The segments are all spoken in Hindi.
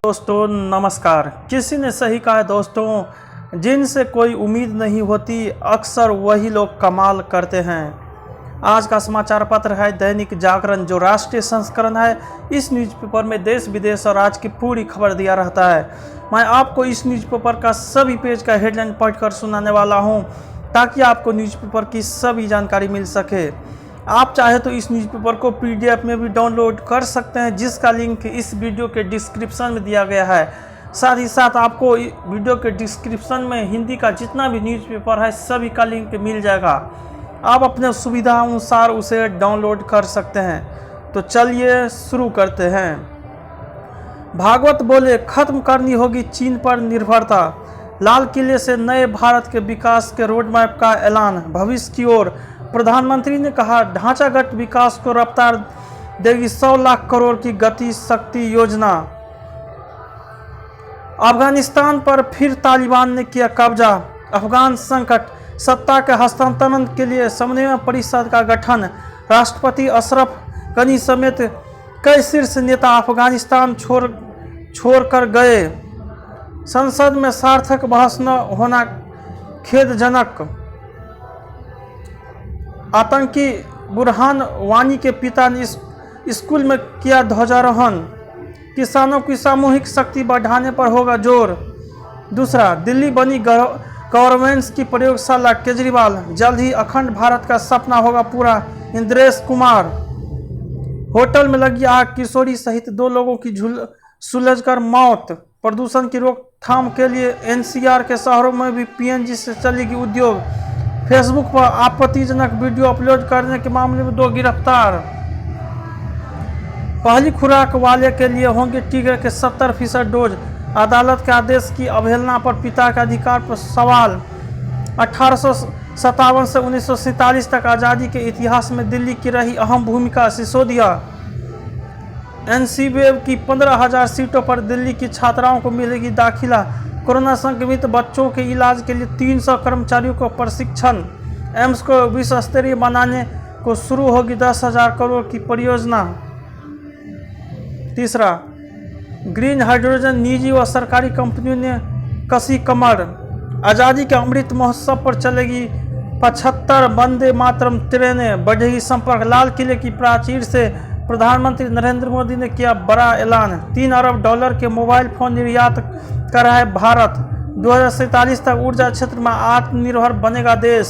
दोस्तों नमस्कार। किसी ने सही कहा है दोस्तों, जिनसे कोई उम्मीद नहीं होती अक्सर वही लोग कमाल करते हैं। आज का समाचार पत्र है दैनिक जागरण, जो राष्ट्रीय संस्करण है। इस न्यूज़पेपर में देश विदेश और आज की पूरी खबर दिया रहता है। मैं आपको इस न्यूज़पेपर का सभी पेज का हेडलाइन पढ़कर सुनाने वाला हूं, ताकि आपको न्यूज़पेपर की सभी जानकारी मिल सके। आप चाहे तो इस न्यूज़पेपर को पीडीएफ में भी डाउनलोड कर सकते हैं, जिसका लिंक इस वीडियो के डिस्क्रिप्शन में दिया गया है। साथ ही साथ आपको वीडियो के डिस्क्रिप्शन में हिंदी का जितना भी न्यूज़पेपर है सभी का लिंक मिल जाएगा। आप अपने सुविधा अनुसार उसे डाउनलोड कर सकते हैं। तो चलिए शुरू करते हैं। भागवत बोले, खत्म करनी होगी चीन पर निर्भरता। लाल किले से नए भारत के विकास के रोडमैप का ऐलान। भविष्य की ओर प्रधानमंत्री ने कहा, ढांचागत विकास को रफ्तार देगी 100 लाख करोड़ की गति शक्ति योजना। अफगानिस्तान पर फिर तालिबान ने किया कब्जा। अफगान संकट, सत्ता के हस्तांतरण के लिए समन्वय परिषद का गठन। राष्ट्रपति अशरफ गनी समेत कई शीर्ष नेता अफगानिस्तान छोड़कर गए। संसद में सार्थक बहस न होना खेदजनक। आतंकी बुरहान वानी के पिता ने स्कूल में किया ध्वजारोहण। किसानों की सामूहिक शक्ति बढ़ाने पर होगा जोर। दूसरा, दिल्ली बनी गवर्नमेंट्स की प्रयोगशाला। केजरीवाल, जल्द ही अखंड भारत का सपना होगा पूरा। इंद्रेश कुमार, होटल में लगी आग, किशोरी सहित 2 लोगों की सुलझकर मौत। प्रदूषण की रोकथाम के लिए एनसीआर के शहरों में भी पीएनजी से चलेगी उद्योग। फेसबुक पर आपत्तिजनक वीडियो अपलोड करने के मामले में 2 गिरफ्तार। पहली खुराक वाले के लिए होंगे टीके के 70% डोज। अदालत के आदेश की अवहेलना पर पिता के अधिकार पर सवाल। 1857 से 1947 तक आज़ादी के इतिहास में दिल्ली की रही अहम भूमिका। सिसोदिया, एनसीबीएम की 15,000 सीटों पर दिल्ली की छात्राओं को मिलेगी दाखिला। कोरोना संक्रमित बच्चों के इलाज के लिए 300 कर्मचारियों को प्रशिक्षण। एम्स को विश्व स्तरीय बनाने को शुरू होगी 10,000 करोड़ की परियोजना। तीसरा, ग्रीन हाइड्रोजन, निजी व सरकारी कंपनियों ने कसी कमर। आज़ादी के अमृत महोत्सव पर चलेगी 75 वंदे मातरम ट्रेनें। बढ़ेगी संपर्क। लाल किले की प्राचीर से प्रधानमंत्री नरेंद्र मोदी ने किया बड़ा ऐलान। 3 अरब डॉलर के मोबाइल फोन निर्यात कर रहा है भारत। 2047 तक ऊर्जा क्षेत्र में आत्मनिर्भर बनेगा देश।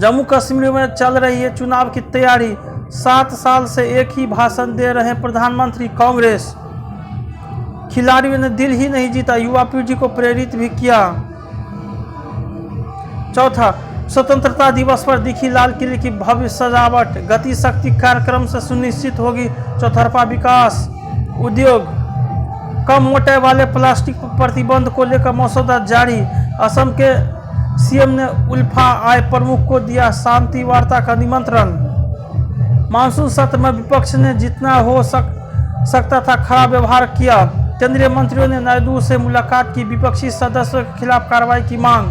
जम्मू कश्मीर में चल रही है चुनाव की तैयारी। 7 साल से एक ही भाषण दे रहे प्रधानमंत्री। कांग्रेस खिलाड़ियों ने दिल ही नहीं जीता, युवा पीढ़ी को प्रेरित भी किया। चौथा, स्वतंत्रता दिवस पर दिखी लाल किले की भव्य सजावट। गति शक्ति कार्यक्रम से सुनिश्चित होगी चौतरफा विकास। उद्योग, कम मोटाई वाले प्लास्टिक पर प्रतिबंध को लेकर मसौदा जारी। असम के सीएम ने उल्फा आय प्रमुख को दिया शांति वार्ता का निमंत्रण। मानसून सत्र में विपक्ष ने जितना हो सकता था खराब व्यवहार किया। केंद्रीय मंत्रियों ने नायडू से मुलाकात की। विपक्षी सदस्यों के खिलाफ कार्रवाई की मांग।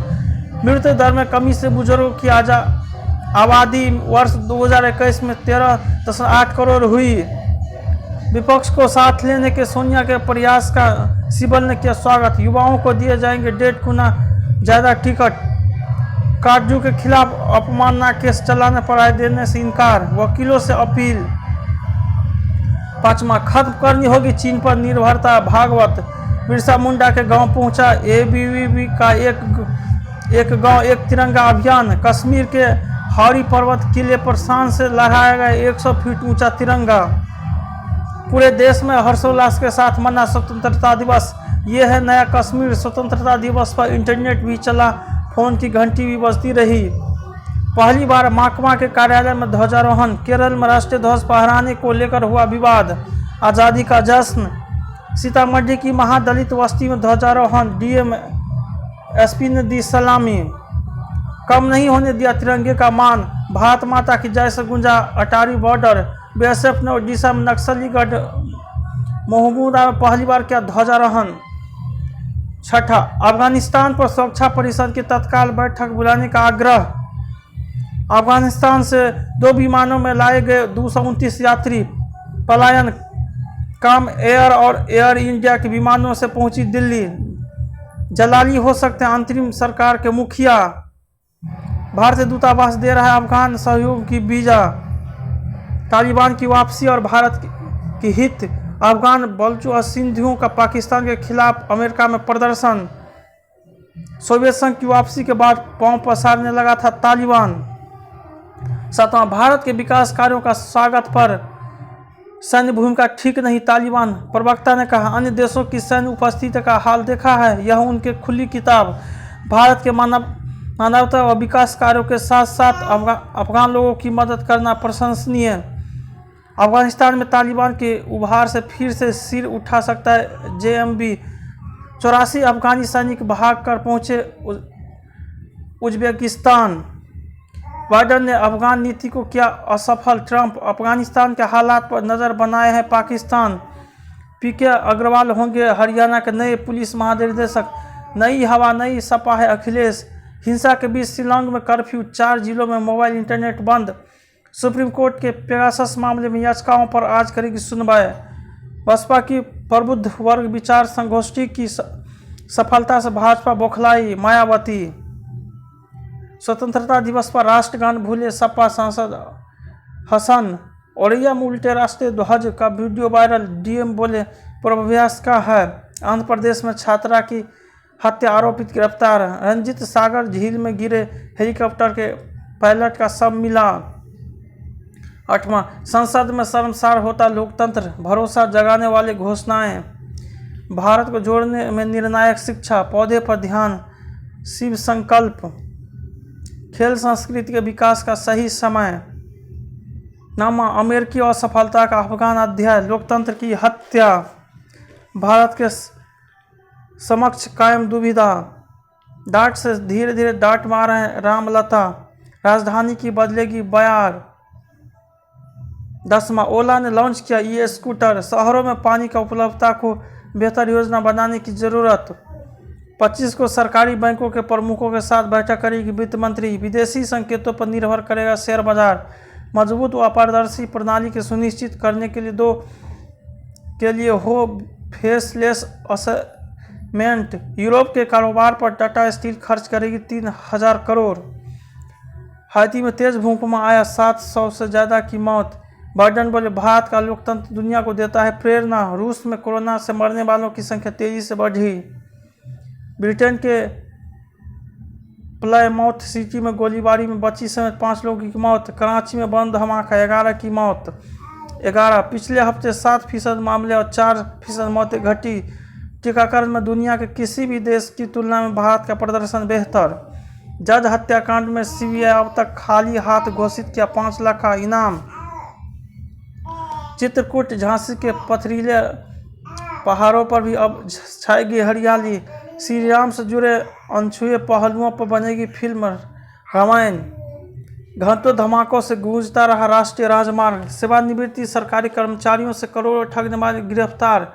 मृत्यु दर में कमी से बुजुर्गों की आबादी वर्ष 2021 में 13.8 करोड़ हुई। विपक्ष को साथ लेने के सोनिया के प्रयास का सिब्बल ने किया स्वागत। युवाओं को दिए जाएंगे 1.5 गुना ज़्यादा टिकट। काटजू के खिलाफ अपमानना केस चलाने पर राय देने से इनकार। वकीलों से अपील। 5वां, खत्म करनी होगी चीन पर निर्भरता। भागवत, बिरसा मुंडा के गांव पहुंचा एबीवीपी का एक गांव एक तिरंगा अभियान। कश्मीर के हौरी पर्वत किले पर शान से लहराया गया 100 फीट ऊंचा तिरंगा। पूरे देश में हर्षोल्लास के साथ मना स्वतंत्रता दिवस। ये है नया कश्मीर। स्वतंत्रता दिवस पर इंटरनेट भी चला, फोन की घंटी भी बजती रही। पहली बार महकमा के कार्यालय में ध्वजारोहण। केरल में राष्ट्रीय ध्वज फहराने को लेकर हुआ विवाद। आज़ादी का जश्न। सीतामढ़ी की महादलित बस्ती में ध्वजारोहण। डीएम एसपी ने दी सलामी। कम नहीं होने दिया तिरंगे का मान। भारत माता की जय से गूंजा अटारी बॉर्डर। बीएसएफ ने ओडिशा में नक्सली गढ़ महमूदा में पहली बार किया ध्वजारोहण। छठा, अफगानिस्तान पर सुरक्षा परिषद की तत्काल बैठक बुलाने का आग्रह। अफगानिस्तान से 2 विमानों में लाए गए 229 यात्री पलायन। काम एयर और एयर इंडिया के विमानों से पहुंची दिल्ली। जलाली हो सकते हैं अंतरिम सरकार के मुखिया। भारतीय दूतावास दे रहा है अफगान सहयोग की वीजा। तालिबान की वापसी और भारत की हित। अफगान बलूच और सिंधियों का पाकिस्तान के खिलाफ अमेरिका में प्रदर्शन। सोवियत संघ की वापसी के बाद पांव पसारने लगा था तालिबान। 7वां भारत के विकास कार्यों का स्वागत पर सैन्य भूमिका ठीक नहीं। तालिबान प्रवक्ता ने कहा, अन्य देशों की सैन्य उपस्थिति का हाल देखा है, यह उनके खुली किताब। भारत के मानवता और विकास कार्यों के साथ साथ अफगान लोगों की मदद करना प्रशंसनीय है। अफगानिस्तान में तालिबान के उभार से फिर से सिर उठा सकता है जेएमबी। 84 अफगानी सैनिक भाग कर पहुंचे उज्बेकिस्तान। बाइडेन ने अफगान नीति को किया असफल। ट्रंप अफगानिस्तान के हालात पर नज़र बनाए हैं पाकिस्तान। पीके अग्रवाल होंगे हरियाणा के नए पुलिस महानिदेशक। नई हवा नई सपा है अखिलेश। हिंसा के बीच शिलांग में कर्फ्यू, 4 जिलों में मोबाइल इंटरनेट बंद। सुप्रीम कोर्ट के पेगासस मामले में याचिकाओं पर आज करेगी सुनवाई। बसपा की प्रबुद्ध वर्ग विचार संगोष्ठी की सफलता से भाजपा बौखलाई। मायावती स्वतंत्रता दिवस पर राष्ट्रगान भूले सपा सांसद हसन। औरैया में उल्टे राष्ट्रीय ध्वज का वीडियो वायरल। डीएम बोले पूर्वाभ्यास का है। आंध्र प्रदेश में छात्रा की हत्या आरोपित गिरफ्तार। रंजीत सागर झील में गिरे हेलीकॉप्टर के पायलट का शव मिला। 8वां संसद में शर्मसार होता लोकतंत्र, भरोसा जगाने वाली घोषणाएं। भारत को जोड़ने में निर्णायक शिक्षा, पौधे पर ध्यान, शिव संकल्प। खेल संस्कृति के विकास का सही समय। नामा अमेरिकी असफलता का अफगान अध्याय। लोकतंत्र की हत्या। भारत के समक्ष कायम दुविधा। डांट से धीरे धीरे डांट मार रहे हैं रामलता। राजधानी की बदलेगी बयार। 10वां ओला ने लॉन्च किया ई स्कूटर। शहरों में पानी की उपलब्धता को बेहतर योजना बनाने की जरूरत। 25 को सरकारी बैंकों के प्रमुखों के साथ बैठक करेगी वित्त मंत्री। विदेशी संकेतों पर निर्भर करेगा शेयर बाजार। मजबूत व पारदर्शी प्रणाली के सुनिश्चित करने के लिए हो फेसलेस असेसमेंट। यूरोप के कारोबार पर टाटा स्टील खर्च करेगी 3000 करोड़। हाइती में तेज भूकंप आया, 700 से ज़्यादा की मौत। बाइडेन बोले भारत का लोकतंत्र दुनिया को देता है प्रेरणा। रूस में कोरोना से मरने वालों की संख्या तेजी से बढ़ी। ब्रिटेन के प्लायमाउथ सिटी में गोलीबारी में बच्ची समेत 5 लोगों की मौत। कराची में बम धमाका, 11 की मौत। 11 पिछले हफ्ते 7% मामले और 4% मौतें घटी। टीकाकरण में दुनिया के किसी भी देश की तुलना में भारत का प्रदर्शन बेहतर। जज हत्याकांड में सीबीआई अब तक खाली हाथ घोषित किया 5 लाख का इनाम। चित्रकूट झांसी के पथरीले पहाड़ों पर भी अब छाएगी हरियाली। श्री राम से जुड़े अनछुए पहलुओं पर बनेगी फिल्म रामायण। घंटों धमाकों से गूंजता रहा राष्ट्रीय राजमार्ग। सेवानिवृत्ति सरकारी कर्मचारियों से करोड़ों ठगने वाले गिरफ्तार।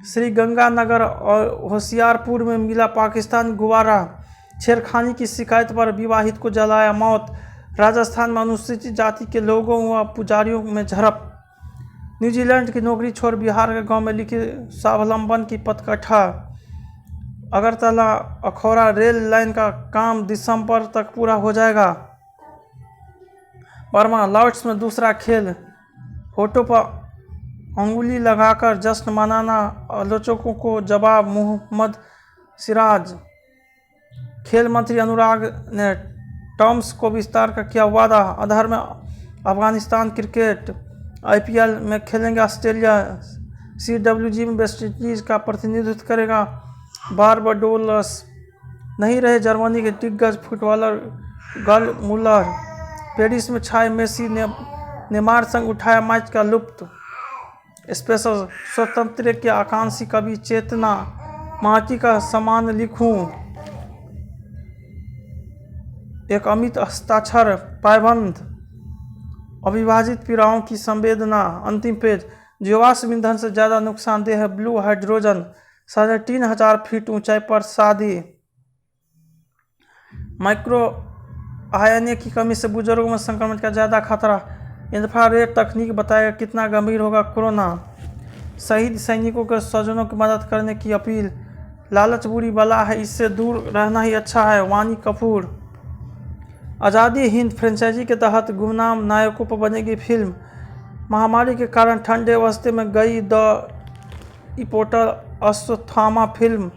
श्री गंगानगर और होशियारपुर में मिला पाकिस्तानी गुब्बारा। छेड़खानी की शिकायत पर विवाहित को जलाया मौत। राजस्थान में अनुसूचित जाति के लोगों व पुजारियों में झड़प। न्यूजीलैंड की नौकरी छोड़ बिहार के गांव में लिखी स्वावलंबन की पथकथा। अगरतला अखौरा रेल लाइन का काम दिसंबर तक पूरा हो जाएगा। बर्मा लॉर्ड्स में दूसरा खेल। होठों पर अंगुली लगाकर जश्न मनाना, आलोचकों को जवाब मोहम्मद सिराज। खेल मंत्री अनुराग ने टॉम्स को विस्तार का किया वादा। आधार में अफगानिस्तान क्रिकेट। आईपीएल में खेलेंगे ऑस्ट्रेलिया। सीडब्ल्यूजी में वेस्टइंडीज का प्रतिनिधित्व करेगा बारबाडोस। नहीं रहे जर्मनी के दिग्गज फुटबॉलर गल मुलर। पेरिस में छाए मेसी ने नेमार संग उठाया मैच का लुत्फ। स्पेशल स्वतंत्र के आकांक्षी कवि चेतना माटी का समान लिखूं। एक अमित हस्ताक्षर पायबंद। अविभाजित पीड़ाओं की संवेदना। अंतिम पेज। जीवाश्म ईंधन से ज़्यादा नुकसानदेह है ब्लू हाइड्रोजन। 3500 फीट ऊंचाई पर शादी। माइक्रो आरएनए की कमी से बुजुर्गों में संक्रमण का ज़्यादा खतरा। इंफ्रारेड तकनीक बताएगा कितना गंभीर होगा कोरोना। शहीद सैनिकों के स्वजनों की मदद करने की अपील। लालच बुरी बला है, इससे दूर रहना ही अच्छा है, वानी कपूर। आज़ादी हिंद फ्रेंचाइजी के तहत गुमनाम नायकों पर बनेगी फिल्म। महामारी के कारण ठंडे अवस्थे में गई the immortal Ashwatthama film.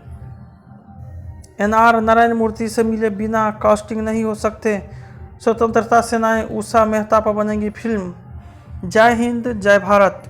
NR Narayana Murthy से मिले बिना कास्टिंग नहीं हो सकते। स्वतंत्रता सेनानी उषा मेहता पर बनेगी फिल्म। जय हिंद, जय भारत।